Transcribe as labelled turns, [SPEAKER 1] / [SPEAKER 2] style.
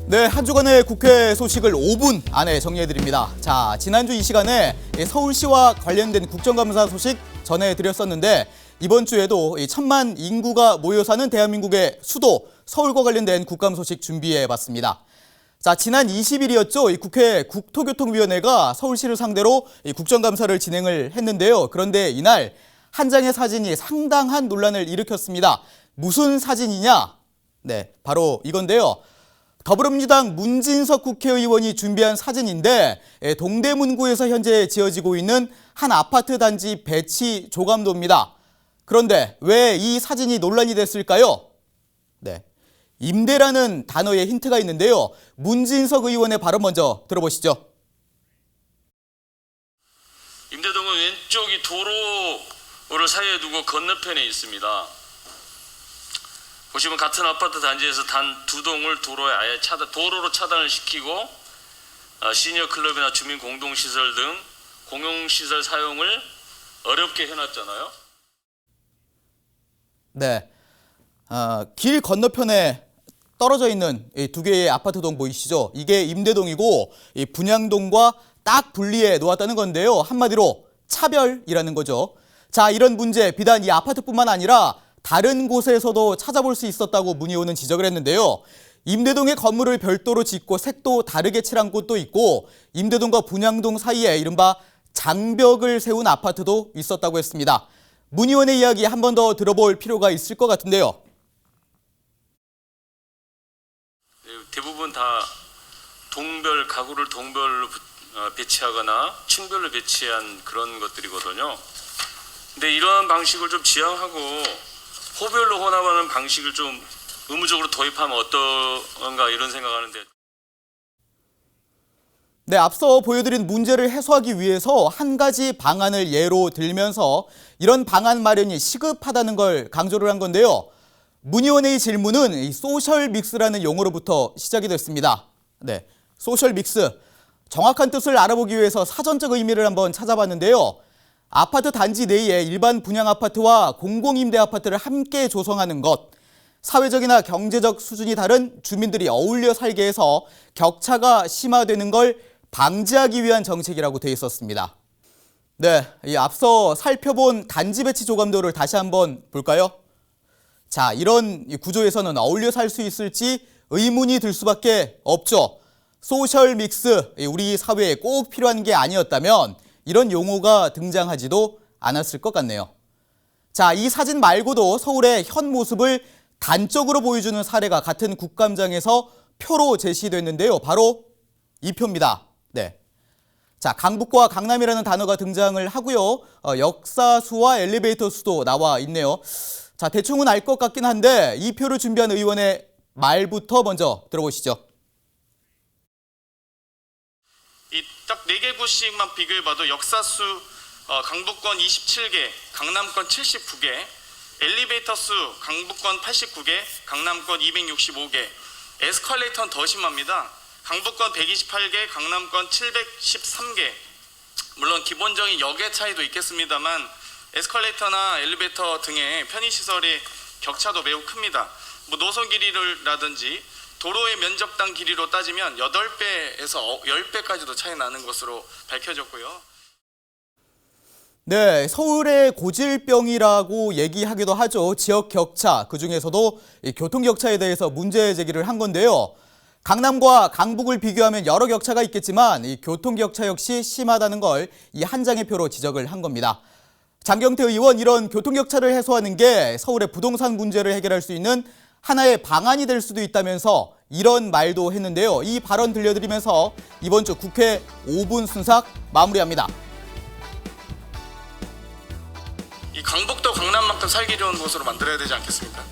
[SPEAKER 1] 네, 한 주간의 국회 소식을 5분 안에 정리해드립니다. 자, 지난주 이 시간에 서울시와 관련된 국정감사 소식 전해드렸었는데 이번 주에도 1,000만 인구가 모여 사는 대한민국의 수도 서울과 관련된 국감 소식 준비해봤습니다. 자, 지난 20일이었죠. 이 국회 국토교통위원회가 서울시를 상대로 국정감사를 진행을 했는데요. 그런데 이날 한 장의 사진이 상당한 논란을 일으켰습니다. 무슨 사진이냐? 네, 바로 이건데요. 더불어민주당 문진석 국회의원이 준비한 사진인데 동대문구에서 현재 지어지고 있는 한 아파트 단지 배치 조감도입니다. 그런데 왜 이 사진이 논란이 됐을까요? 네, 임대라는 단어에 힌트가 있는데요. 문진석 의원의 발언 먼저 들어보시죠.
[SPEAKER 2] 임대동은 왼쪽이 도로를 사이에 두고 건너편에 있습니다. 보시면 같은 아파트 단지에서 단 두 동을 도로에 아예 도로로 차단을 시키고 시니어 클럽이나 주민 공동시설 등 공용시설 사용을 어렵게 해놨잖아요.
[SPEAKER 1] 네, 길 건너편에 떨어져 있는 이 두 개의 아파트 동 보이시죠? 이게 임대동이고 이 분양동과 딱 분리해 놓았다는 건데요. 한마디로 차별이라는 거죠. 자, 이런 문제 비단 이 아파트뿐만 아니라 다른 곳에서도 찾아볼 수 있었다고 문의원은 지적을 했는데요. 임대동의 건물을 별도로 짓고 색도 다르게 칠한 곳도 있고 임대동과 분양동 사이에 이른바 장벽을 세운 아파트도 있었다고 했습니다. 문의원의 이야기 한 번 더 들어볼 필요가 있을 것 같은데요.
[SPEAKER 2] 대부분 다 가구를 동별로 배치하거나 층별로 배치한 그런 것들이거든요. 근데 이런 방식을 좀 지향하고 호별로 혼합하는 방식을 좀 의무적으로 도입하면 어떤가 이런 생각하는데.
[SPEAKER 1] 네, 앞서 보여드린 문제를 해소하기 위해서 한 가지 방안을 예로 들면서 이런 방안 마련이 시급하다는 걸 강조를 한 건데요. 문의원의 질문은 이 소셜 믹스라는 용어로부터 시작이 됐습니다. 네, 소셜 믹스. 정확한 뜻을 알아보기 위해서 사전적 의미를 한번 찾아봤는데요. 아파트 단지 내에 일반 분양 아파트와 공공임대 아파트를 함께 조성하는 것, 사회적이나 경제적 수준이 다른 주민들이 어울려 살게 해서 격차가 심화되는 걸 방지하기 위한 정책이라고 돼 있었습니다. 네, 이 앞서 살펴본 단지 배치 조감도를 다시 한번 볼까요? 자, 이런 구조에서는 어울려 살 수 있을지 의문이 들 수밖에 없죠. 소셜 믹스, 우리 사회에 꼭 필요한 게 아니었다면 이런 용어가 등장하지도 않았을 것 같네요. 자, 이 사진 말고도 서울의 현 모습을 단적으로 보여주는 사례가 같은 국감장에서 표로 제시됐는데요. 바로 이 표입니다. 네. 자, 강북과 강남이라는 단어가 등장을 하고요. 역사수와 엘리베이터 수도 나와 있네요. 자, 대충은 알 것 같긴 한데 이 표를 준비한 의원의 말부터 먼저 들어보시죠.
[SPEAKER 3] 이 딱 4개 구씩만 비교해봐도 역사수 강북권 27개, 강남권 79개, 엘리베이터 수 강북권 89개, 강남권 265개, 에스컬레이터는 더 심합니다. 강북권 128개, 강남권 713개. 물론 기본적인 역의 차이도 있겠습니다만 에스컬레이터나 엘리베이터 등의 편의시설의 격차도 매우 큽니다. 노선 길이라든지 도로의 면적당 길이로 따지면 8배에서 10배까지도 차이 나는 것으로 밝혀졌고요.
[SPEAKER 1] 네, 서울의 고질병이라고 얘기하기도 하죠. 지역 격차, 그중에서도 이 교통 격차에 대해서 문제 제기를 한 건데요. 강남과 강북을 비교하면 여러 격차가 있겠지만 이 교통 격차 역시 심하다는 걸 이 한 장의 표로 지적을 한 겁니다. 장경태 의원, 이런 교통 격차를 해소하는 게 서울의 부동산 문제를 해결할 수 있는 하나의 방안이 될 수도 있다면서 이런 말도 했는데요. 이 발언 들려드리면서 이번 주 국회 5분 순삭 마무리합니다.
[SPEAKER 3] 이 강북도 강남만큼 살기 좋은 곳으로 만들어야 되지 않겠습니까?